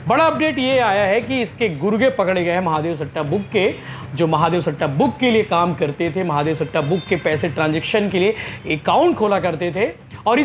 बड़ा अपडेट ये आया है कि इसके गुर्गे पकड़े गए हैं महादेव सट्टा बुक के, जो महादेव सट्टा बुक के लिए काम करते थे, महादेव सट्टा बुक के पैसे ट्रांजैक्शन के लिए अकाउंट खोला करते थे। और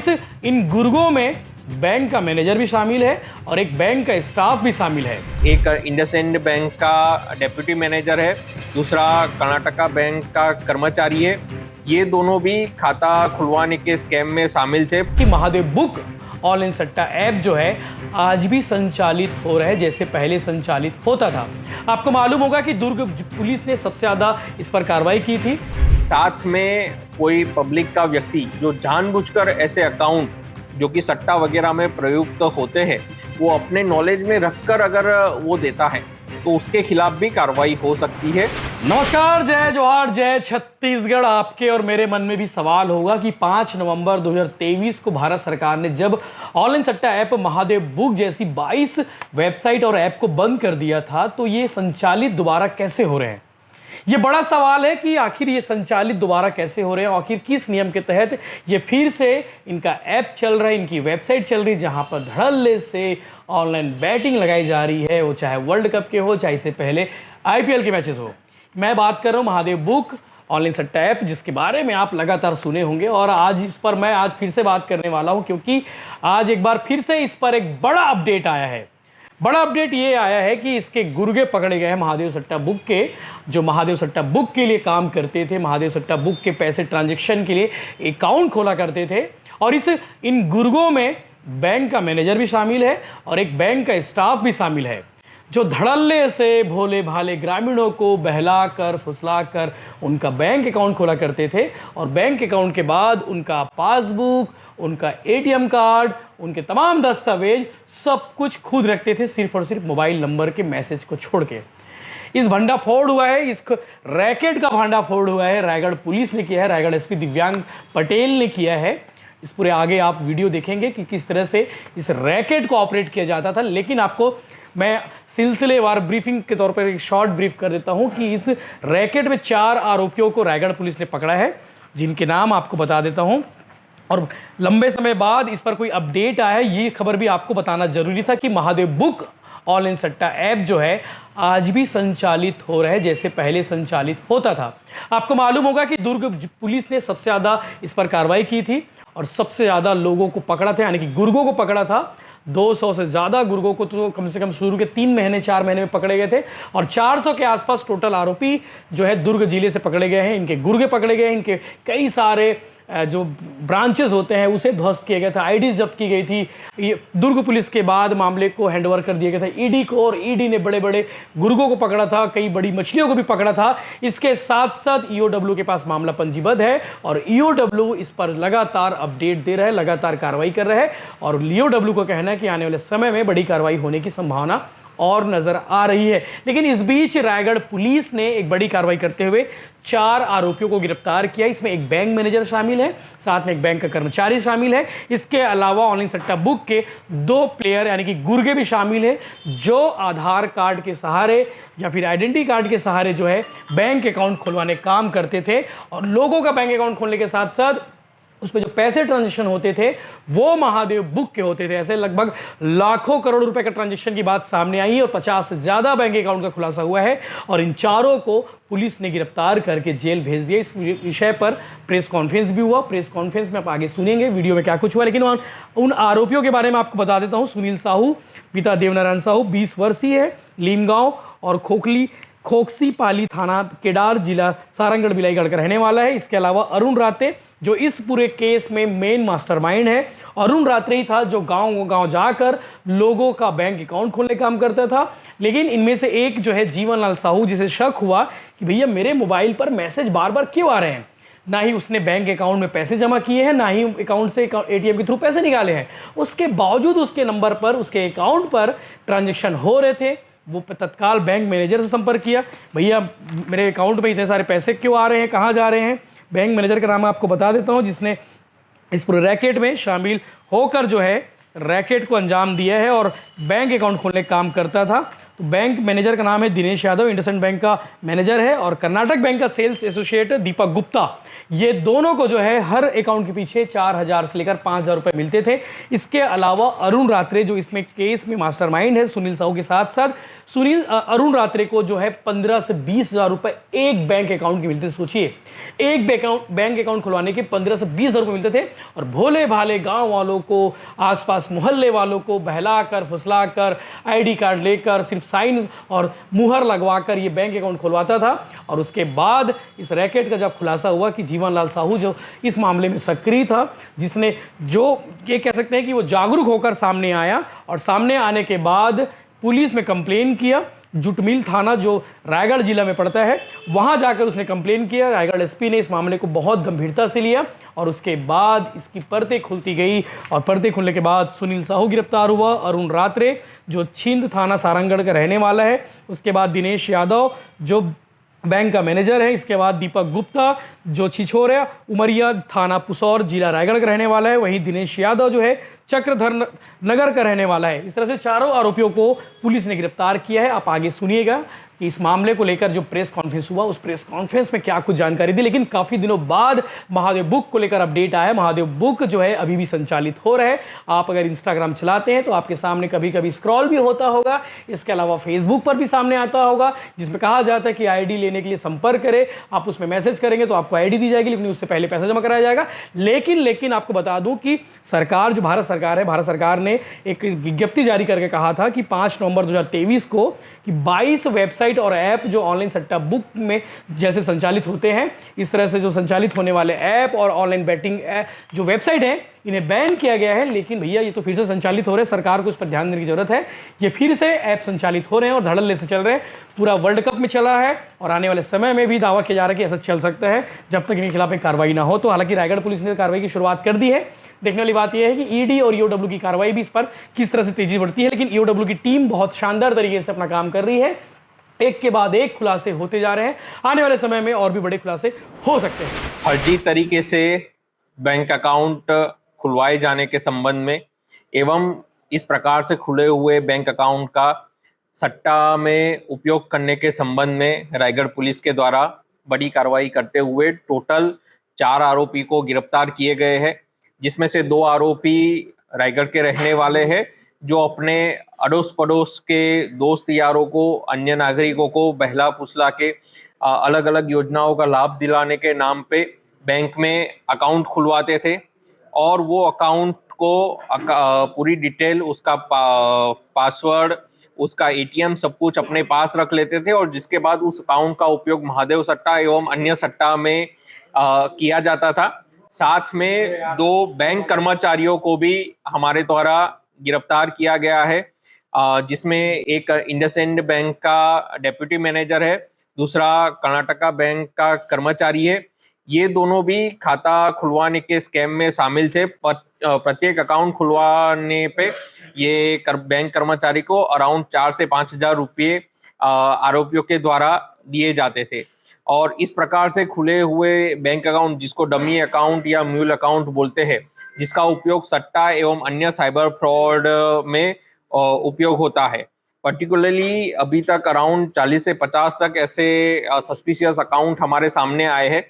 इन गुर्गों में बैंक का मैनेजर भी शामिल है और एक बैंक का स्टाफ भी शामिल है। एक इंडसइंड बैंक का डेप्यूटी मैनेजर है, दूसरा कर्नाटका बैंक का कर्मचारी है। ये दोनों भी खाता खुलवाने के स्कैम में शामिल थे। कि महादेव बुक ऑनलाइन सट्टा ऐप जो है आज भी संचालित हो रहा है जैसे पहले संचालित होता था। आपको मालूम होगा कि दुर्ग पुलिस ने सबसे ज़्यादा इस पर कार्रवाई की थी। साथ में कोई पब्लिक का व्यक्ति जो जानबूझकर ऐसे अकाउंट जो कि सट्टा वगैरह में प्रयुक्त होते हैं वो अपने नॉलेज में रखकर अगर वो देता है तो उसके खिलाफ भी कार्रवाई हो सकती है। नमस्कार, जय जोहार, जय छत्तीसगढ़। आपके और मेरे मन में भी सवाल होगा कि 5 नवंबर 2023 को भारत सरकार ने जब ऑनलाइन सट्टा ऐप महादेव बुक जैसी 22 वेबसाइट और ऐप को बंद कर दिया था तो ये संचालित दोबारा कैसे हो रहे हैं। ये बड़ा सवाल है कि आखिर ये संचालित दोबारा कैसे हो रहे हैं, आखिर किस नियम के तहत ये फिर से इनका ऐप चल रहा है, इनकी वेबसाइट चल रही है जहां पर धड़ल्ले से ऑनलाइन बैटिंग लगाई जा रही है, वो चाहे वर्ल्ड कप के हो चाहे इससे पहले आईपीएल के मैचेस हो। मैं बात कर रहा हूँ महादेव बुक ऑनलाइन सट्टा ऐप, जिसके बारे में आप लगातार सुने होंगे और आज इस पर मैं आज फिर से बात करने वाला हूँ क्योंकि आज एक बार फिर से इस पर एक बड़ा अपडेट आया है। बड़ा अपडेट ये आया है कि इसके गुर्गे पकड़े गए हैं महादेव सट्टा बुक के, जो महादेव सट्टा बुक के लिए काम करते थे, महादेव सट्टा बुक के पैसे ट्रांजैक्शन के लिए अकाउंट खोला करते थे। और इन गुर्गों में बैंक का मैनेजर भी शामिल है और एक बैंक का स्टाफ भी शामिल है, जो धड़ल्ले से भोले भाले ग्रामीणों को बहलाकर फुसलाकर उनका बैंक अकाउंट खोला करते थे और बैंक अकाउंट के बाद उनका पासबुक, उनका एटीएम कार्ड, उनके तमाम दस्तावेज सब कुछ खुद रखते थे, सिर्फ और सिर्फ मोबाइल नंबर के मैसेज को छोड़ के। इस भंडाफोड़ हुआ है, इस रैकेट का भंडाफोड़ हुआ है, रायगढ़ पुलिस ने किया है, रायगढ़ एसपी दिव्यांग पटेल ने किया है। इस पूरे आगे आप वीडियो देखेंगे कि किस तरह से इस रैकेट को ऑपरेट किया जाता था। लेकिन आपको मैं सिलसिलेवार ब्रीफिंग के तौर पर एक शॉर्ट ब्रीफ कर देता हूं कि इस रैकेट में 4 आरोपियों को रायगढ़ पुलिस ने पकड़ा है, जिनके नाम आपको बता देता हूं। और लंबे समय बाद इस पर कोई अपडेट आया है, ये खबर भी आपको बताना जरूरी था कि महादेव बुक ऑनलाइन सट्टा ऐप जो है आज भी संचालित हो रहा है जैसे पहले संचालित होता था। आपको मालूम होगा कि दुर्ग पुलिस ने सबसे ज़्यादा इस पर कार्रवाई की थी और सबसे ज़्यादा लोगों को पकड़ा था, यानी कि गुर्गों को पकड़ा था। 200 से ज़्यादा गुर्गों को तो कम से कम शुरू के 3 महीने 4 महीने में पकड़े गए थे और 400 के आसपास टोटल आरोपी जो है दुर्ग जिले से पकड़े गए हैं। इनके गुर्गे पकड़े गए हैं, इनके कई सारे जो ब्रांचेस होते हैं उसे ध्वस्त किया गया था, आईडी जब्त की गई थी। ये दुर्ग पुलिस के बाद मामले को हैंडओवर कर दिया गया था ईडी को और ईडी ने बड़े बड़े गुर्गों को पकड़ा था, कई बड़ी मछलियों को भी पकड़ा था। इसके साथ साथ ईओडब्ल्यू के पास मामला पंजीबद्ध है और ईओडब्ल्यू इस पर लगातार अपडेट दे रहा है, लगातार कार्रवाई कर रहा है और ईओडब्ल्यू को कहना है कि आने वाले समय में बड़ी कार्रवाई होने की संभावना और नजर आ रही है। लेकिन इस बीच रायगढ़ पुलिस ने एक बड़ी कार्रवाई करते हुए 4 आरोपियों को गिरफ्तार किया। इसमें एक बैंक मैनेजर शामिल है, साथ में एक बैंक का कर्मचारी शामिल है। इसके अलावा ऑनलाइन सट्टा बुक के 2 प्लेयर यानी कि गुर्गे भी शामिल है, जो आधार कार्ड के सहारे या फिर आइडेंटिटी कार्ड के सहारे जो है बैंक अकाउंट खुलवाने काम करते थे और लोगों का बैंक अकाउंट खोलने के साथ साथ उस पर जो पैसे ट्रांजैक्शन होते थे वो महादेव बुक के होते थे। ऐसे लगभग लाखों करोड़ रुपए का ट्रांजैक्शन की बात सामने आई है और 50 से ज़्यादा बैंक अकाउंट का खुलासा हुआ है और इन चारों को पुलिस ने गिरफ्तार करके जेल भेज दिया। इस विषय पर प्रेस कॉन्फ्रेंस भी हुआ, प्रेस कॉन्फ्रेंस में आप आगे सुनेंगे वीडियो में क्या कुछ हुआ। लेकिन उन आरोपियों के बारे में आपको बता देता हूँ। सुनील साहू पिता देवनारायण साहू 20 वर्षीय है, लीमगांव और खोखसी पाली थाना केडार जिला सारंगढ़ बिलाईगढ़ का रहने वाला है। इसके अलावा अरुण राते जो इस पूरे केस में मेन मास्टरमाइंड है, अरुण रात्रे ही था जो गांव जाकर लोगों का बैंक अकाउंट खोलने का काम करता था। लेकिन इनमें से एक जो है जीवनलाल साहू, जिसे शक हुआ कि भैया मेरे मोबाइल पर मैसेज बार बार क्यों आ रहे हैं, ना ही उसने बैंक अकाउंट में पैसे जमा किए हैं, ना ही अकाउंट से एटीएम के थ्रू पैसे निकाले हैं, उसके बावजूद उसके नंबर पर उसके अकाउंट पर ट्रांजेक्शन हो रहे थे। वो तत्काल बैंक मैनेजर से संपर्क किया, भैया मेरे अकाउंट में इतने सारे पैसे क्यों आ रहे हैं, कहाँ जा रहे हैं। बैंक मैनेजर का नाम आपको बता देता हूँ, जिसने इस पूरे रैकेट में शामिल होकर जो है रैकेट को अंजाम दिया है और बैंक अकाउंट खोलने का काम करता था। तो बैंक मैनेजर का नाम है दिनेश यादव, इंडसइंड बैंक का मैनेजर है, और कर्नाटक बैंक का सेल्स एसोसिएट दीपक गुप्ता। ये दोनों को जो है हर अकाउंट के पीछे 4,000 से लेकर 5,000 रुपए मिलते थे। इसके अलावा अरुण रात्रे, जो इसमें केस में मास्टरमाइंड है सुनील साहू के साथ साथ, अरुण रात्रे को जो है 15 से 20,000 रुपए एक बैंक अकाउंट के मिलते थे। सोचिए, एक बैंक अकाउंट खुलवाने के 15 से 20,000 रुपए मिलते थे, और भोले भाले गांव वालों को, आसपास मोहल्ले वालों को बहलाकर फुसलाकर आईडी कार्ड लेकर सिर्फ साइन और मुहर लगवाकर ये बैंक अकाउंट खुलवाता था। और उसके बाद इस रैकेट का जब खुलासा हुआ कि जीवन लाल साहू जो इस मामले में सक्रिय था, जिसने जो ये कह सकते हैं कि वो जागरूक होकर सामने आया, और सामने आने के बाद पुलिस में कंप्लेन किया। जुटमील थाना जो रायगढ़ जिला में पड़ता है, वहां जाकर उसने कंप्लेन किया। रायगढ़ एसपी ने इस मामले को बहुत गंभीरता से लिया, और उसके बाद इसकी परतें खुलती गई, और परतें खुलने के बाद सुनील साहू गिरफ्तार हुआ। अरुण रात्रे जो छिंद थाना सारंगढ़ का रहने वाला है, उसके बाद दिनेश यादव जो बैंक का मैनेजर है, इसके बाद दीपक गुप्ता जो छिछोरिया उमरिया थाना पुसौर जिला रायगढ़ का रहने वाला है, वहीं दिनेश यादव जो है चक्रधर नगर का रहने वाला है। इस तरह से चारों आरोपियों को पुलिस ने गिरफ्तार किया है। आप आगे सुनिएगा कि इस मामले को लेकर जो प्रेस कॉन्फ्रेंस हुआ, उस प्रेस कॉन्फ्रेंस में क्या कुछ जानकारी दी। लेकिन काफ़ी दिनों बाद महादेव बुक को लेकर अपडेट आया। महादेव बुक जो है अभी भी संचालित हो रहा है। आप अगर इंस्टाग्राम चलाते हैं तो आपके सामने कभी कभी स्क्रॉल भी होता होगा। इसके अलावा फेसबुक पर भी सामने आता होगा, जिसमें कहा जाता है कि आईडी लेने के लिए संपर्क करें। आप उसमें मैसेज करेंगे तो आपको आईडी दी जाएगी, लेकिन उससे पहले पैसा जमा कराया जाएगा। लेकिन आपको बता दूं कि सरकार, जो भारत सरकार है, भारत सरकार ने एक विज्ञप्ति जारी करके कहा था कि 5 नवंबर 2023 को कि 22 वेबसाइट और ऐप जो ऑनलाइन सट्टा बुक में जैसे संचालित होते हैं, इस तरह से जो संचालित होने वाले ऐप और ऑनलाइन बैटिंग जो वेबसाइट है, इन्हें बैन किया गया है। लेकिन भैया ये तो फिर से संचालित हो रहे हैं, सरकार को इस पर ध्यान देने की जरूरत है। ये फिर से ऐप संचालित हो रहे हैं और धड़ल्ले से चल रहे हैं। पूरा वर्ल्ड कप में चला है, और आने वाले समय में भी दावा किया जा रहा है कि ऐसा चल सकता है जब तक इनके खिलाफ एक कार्रवाई ना हो। तो हालांकि रायगढ़ पुलिस ने कार्रवाई की शुरुआत कर दी है। देखने वाली बात यह है कि ईडी और ईओडब्ल्यू की कार्रवाई भी इस पर किस तरह से तेजी बढ़ती है। लेकिन ईओडब्ल्यू की टीम बहुत शानदार तरीके से अपना काम कर रही है। एक के बाद एक खुलासे होते जा रहे हैं। आने वाले समय में और भी बड़े खुलासे हो सकते हैं। फर्जी तरीके से बैंक अकाउंट खुलवाए जाने के संबंध में एवं इस प्रकार से खुले हुए बैंक अकाउंट का सट्टा में उपयोग करने के संबंध में रायगढ़ पुलिस के द्वारा बड़ी कार्रवाई करते हुए टोटल 4 आरोपी को गिरफ्तार किए गए हैं, जिसमें से 2 आरोपी रायगढ़ के रहने वाले हैं, जो अपने अड़ोस पड़ोस के दोस्त यारों को, अन्य नागरिकों को बहला फुसला के अलग अलग योजनाओं का लाभ दिलाने के नाम पे बैंक में अकाउंट खुलवाते थे, और वो अकाउंट को पूरी डिटेल, उसका पासवर्ड, उसका एटीएम सब कुछ अपने पास रख लेते थे, और जिसके बाद उस अकाउंट का उपयोग महादेव सट्टा एवं अन्य सट्टा में किया जाता था। साथ में 2 बैंक कर्मचारियों को भी हमारे द्वारा गिरफ्तार किया गया है, जिसमें एक इंडसइंड बैंक का डेप्यूटी मैनेजर है, दूसरा कर्नाटका बैंक का कर्मचारी है। ये दोनों भी खाता खुलवाने के स्कैम में शामिल थे। प्रत्येक अकाउंट खुलवाने पे ये बैंक कर्मचारी को अराउंड 4 से 5,000 रुपये आरोपियों के द्वारा दिए जाते थे, और इस प्रकार से खुले हुए बैंक अकाउंट, जिसको डमी अकाउंट या म्यूल अकाउंट बोलते हैं, जिसका उपयोग सट्टा एवं अन्य साइबर फ्रॉड में उपयोग होता है। पर्टिकुलरली अभी तक अराउंड 40 से 50 तक ऐसे सस्पिशियस अकाउंट हमारे सामने आए हैं,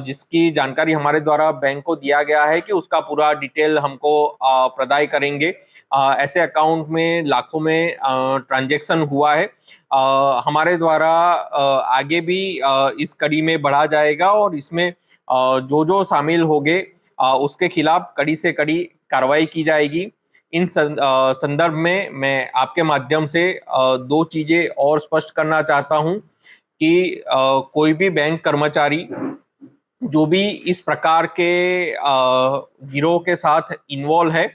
जिसकी जानकारी हमारे द्वारा बैंक को दिया गया है कि उसका पूरा डिटेल हमको प्रदाय करेंगे। ऐसे अकाउंट में लाखों में ट्रांजैक्शन हुआ है। हमारे द्वारा आगे भी इस कड़ी में बढ़ा जाएगा, और इसमें जो शामिल होंगे उसके खिलाफ कड़ी से कड़ी कार्रवाई की जाएगी। इन संदर्भ में मैं आपके माध्यम से 2 चीजें और स्पष्ट करना चाहता हूं कि कोई भी बैंक कर्मचारी जो भी इस प्रकार के गिरोह के साथ इन्वॉल्व है,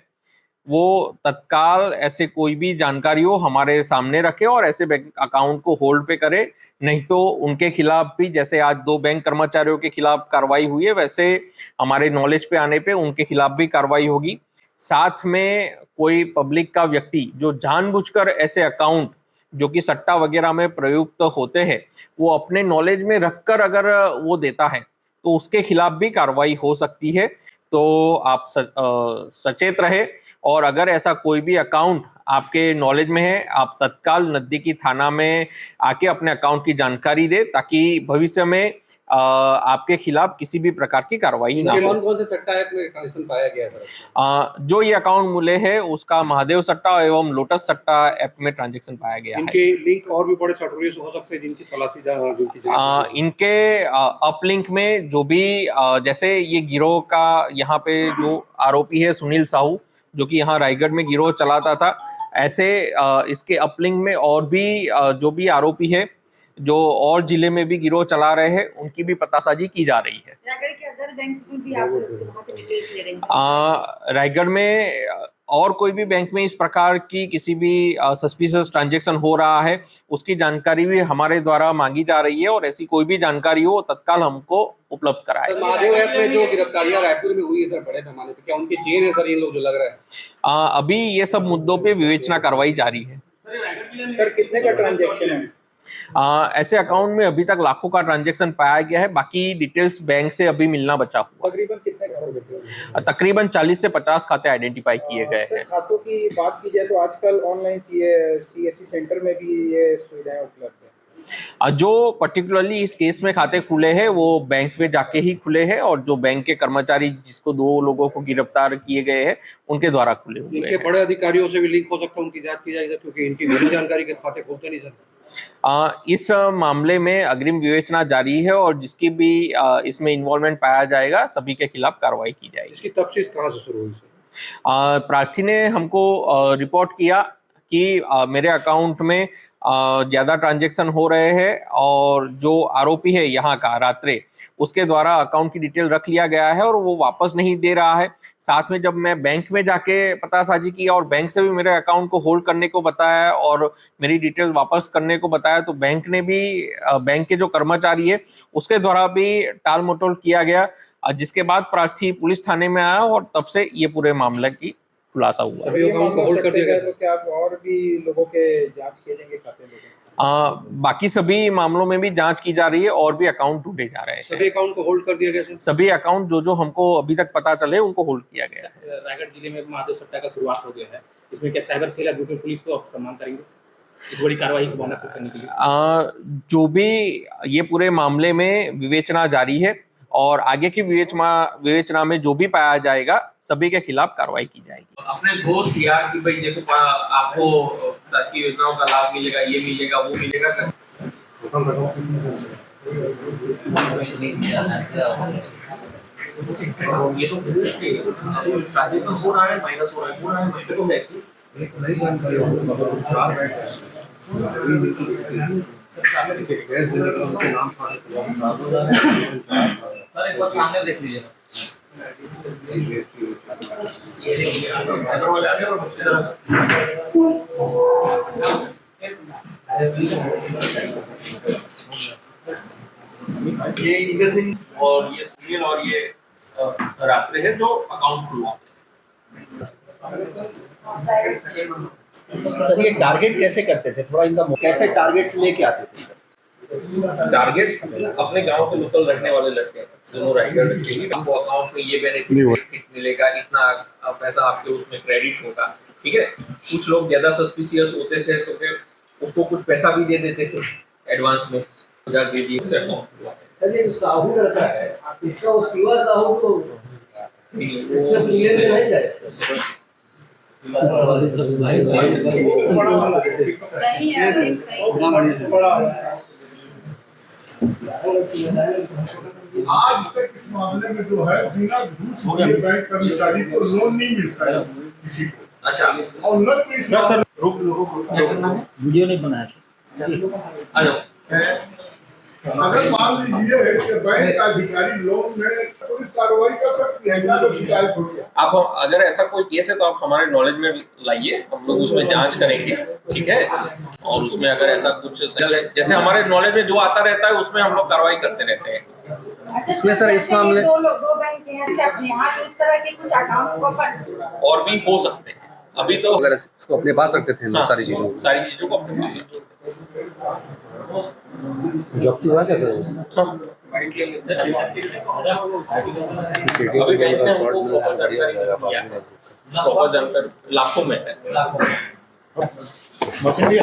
वो तत्काल ऐसे कोई भी जानकारी हो हमारे सामने रखे और ऐसे बैंक अकाउंट को होल्ड पे करे। नहीं तो उनके खिलाफ भी, जैसे आज 2 बैंक कर्मचारियों के खिलाफ कार्रवाई हुई है, वैसे हमारे नॉलेज पे आने पे उनके खिलाफ भी कार्रवाई होगी। साथ में कोई पब्लिक का व्यक्ति जो जानबूझकर ऐसे अकाउंट जो कि सट्टा वगैरह में प्रयुक्त होते हैं, वो अपने नॉलेज में रखकर अगर वो देता है तो उसके खिलाफ भी कार्रवाई हो सकती है। तो आप सचेत रहे, और अगर ऐसा कोई भी अकाउंट आपके नॉलेज में है, आप तत्काल नजदीकी थाना में आके अपने अकाउंट की जानकारी दे, ताकि भविष्य में आपके खिलाफ किसी भी प्रकार की कार्रवाई ना हो। कौन कौन से सट्टा ऐप में ट्रांजेक्शन पाया गया है सर? जो ये अकाउंट मिले है उसका महादेव सट्टा एवं लोटस सट्टा ऐप में ट्रांजेक्शन पाया गया है। इनके लिंक और भी बड़े सट्टेबाज हो सकते हैं जिनकी तलाशी जिनकी जांच इनके अपलिंक में जो भी जैसे ये गिरोह का यहाँ पे जो आरोपी है सुनील साहू, जो कि यहाँ रायगढ़ में गिरोह चलाता था, ऐसे इसके अपलिंक में और भी जो भी आरोपी है जो और जिले में भी गिरोह चला रहे हैं, उनकी भी पतासाजी की जा रही है। रायगढ़ के अदर बैंक्स में भी आप वहाँ से डिटेल्स ले रहे हैं? रायगढ़ में और कोई भी बैंक में इस प्रकार की किसी भी सस्पिशियस ट्रांजैक्शन हो रहा है उसकी जानकारी भी हमारे द्वारा मांगी जा रही है, और ऐसी कोई भी जानकारी हो तत्काल हमको उपलब्ध कराए। सर, महादेव ऐप में जो गिरफ्तारियां रायपुर में हुई है सर बड़े पैमाने पे, क्या उनकी चेन है सर ये लोग जो लग रहा है? अभी ये सब मुद्दों पे विवेचना कार्रवाई जारी है। सर कितने का ट्रांजैक्शन है? ऐसे अकाउंट में अभी तक लाखों का ट्रांजैक्शन पाया गया है, बाकी डिटेल्स बैंक से अभी मिलना बचा हुआ। तकरीबन कितने खाते? तकरीबन 40 से 50 खाते आइडेंटिफाई किए गए हैं। खातों की बात की जाए तो आजकल ऑनलाइन सीएससी सेंटर में भी ये सुविधाएं उपलब्ध है। जो पर्टिकुलरली इस केस में खाते खुले हैं वो बैंक में जाके ही खुले हैं, और जो बैंक के कर्मचारी जिसको 2 लोगों को गिरफ्तार किए गए हैं उनके द्वारा खुले हुए इनके हैं। बड़े अधिकारियों से भी लिंक हो सकता है, उनकी जांच की जाएगी क्योंकि इनकी मेरी जानकारी के खाते खुलते नहीं सर। इस मामले में अग्रिम विवेचना जारी है, और जिसकी भी इसमें इन्वॉल्वमेंट पाया जाएगा सभी के खिलाफ कार्रवाई की जाएगी। इसकी तफ्तीश कहाँ से शुरू हुई सर? प्रार्थी ने हमको रिपोर्ट किया कि मेरे अकाउंट में ज़्यादा ट्रांजैक्शन हो रहे हैं, और जो आरोपी है यहाँ का रात्रे, उसके द्वारा अकाउंट की डिटेल रख लिया गया है और वो वापस नहीं दे रहा है। साथ में जब मैं बैंक में जाके पतासाजी की और बैंक से भी मेरे अकाउंट को होल्ड करने को बताया और मेरी डिटेल वापस करने को बताया, तो बैंक ने भी बैंक के जो कर्मचारी है उसके द्वारा भी टाल मटोल किया गया, जिसके बाद प्रार्थी पुलिस थाने में आया और तब से ये पूरे मामले की खुलासा हुआ। सभी अकाउंट को होल्ड कर दिया गया, तो क्या आप और भी लोगों के जांच किए जाएंगे खाते में? बाकी सभी मामलों में भी जांच की जा रही है और भी अकाउंट ढूंढे जा रहे हैं। सभी अकाउंट को होल्ड कर दिया गया सर? सभी अकाउंट जो हमको अभी तक पता चले उनको होल्ड किया गया है। रायगढ़ जिले में महादेव सट्टा का शुरुआत हो गया है, इसमें क्या साइबर सेल या ब्यूटी पुलिस को आप सम्मान करेंगे इस बड़ी कार्रवाई को बहाना करने के लिए? जो भी ये पूरे मामले में विवेचना जारी है, और आगे की विवेचना में जो भी पाया जाएगा सभी के खिलाफ कार्रवाई की जाएगी। अपने दोस्त किया कि भाई देखो आपको शासकीय योजनाओं का लाभ मिलेगा, ये मिलेगा, वो मिलेगा। ये तो ट्रांजेक्शन हो रहा है, माइनस हो रहा है, पूरा है, मुझे तो है नई जानकारी सर एक बार सामने देख लीजिए। ये इनके सिंह और ये सुनील और ये रात्रि है जो अकाउंट खुलवाते हैं। सर ये टारगेट कैसे करते थे, थोड़ा इनका कैसे टारगेट्स लेके आते थे? टारगेट्स अपने गांव के लोकल रहने वाले लड़के हैं, दोनों रायगढ़ के ही। आपको अकाउंट में ये बेनिफिट मिलेगा, इतना पैसा आपके उसमें क्रेडिट होगा, ठीक है। कुछ लोग ज्यादा सस्पिशियस होते थे तो फिर उसको कुछ पैसा भी दे देते थे एडवांस में, 1000 दे दिए उससे अकाउंट हुआ। सर ये जो साहू लड़का है इसका वो शिवा साहू तो सही है, सही। आज तक इस मामले में जो है बिना घूस के बैंक कर्मचारी को लोन नहीं मिलता है किसी को। अच्छा, और न तो इस रुक क्या करना है? वीडियो नहीं बनाया। आ जाओ। अगर मान लीजिए कि बैंक अधिकारी लोन में पुलिस कार्रवाई कर सकती है, तो शिकायत हो गया। आप अगर ऐसा कोई केस है तो आप हमारे नॉलेज में लाइए, हम लोग उसमें जांच करेंगे, ठीक है। और उसमें अगर ऐसा कुछ जैसे हमारे नॉलेज में जो आता रहता है उसमें हम लोग कार्रवाई करते रहते हैं। अच्छा, इसमें सर इस मामले दो बैंक हैं से अपने यहाँ तो इस तरह के कुछ अकाउंट्स को अपन और भी हो सकते हैं। अभी तो अगर इसको अपने पास रखते थे सारी चीजों को अपने पास जब्ती हुआ क्या सर? अभी बैंक में हमको प्रॉपर जानकारी लाखों में है। मशीनरी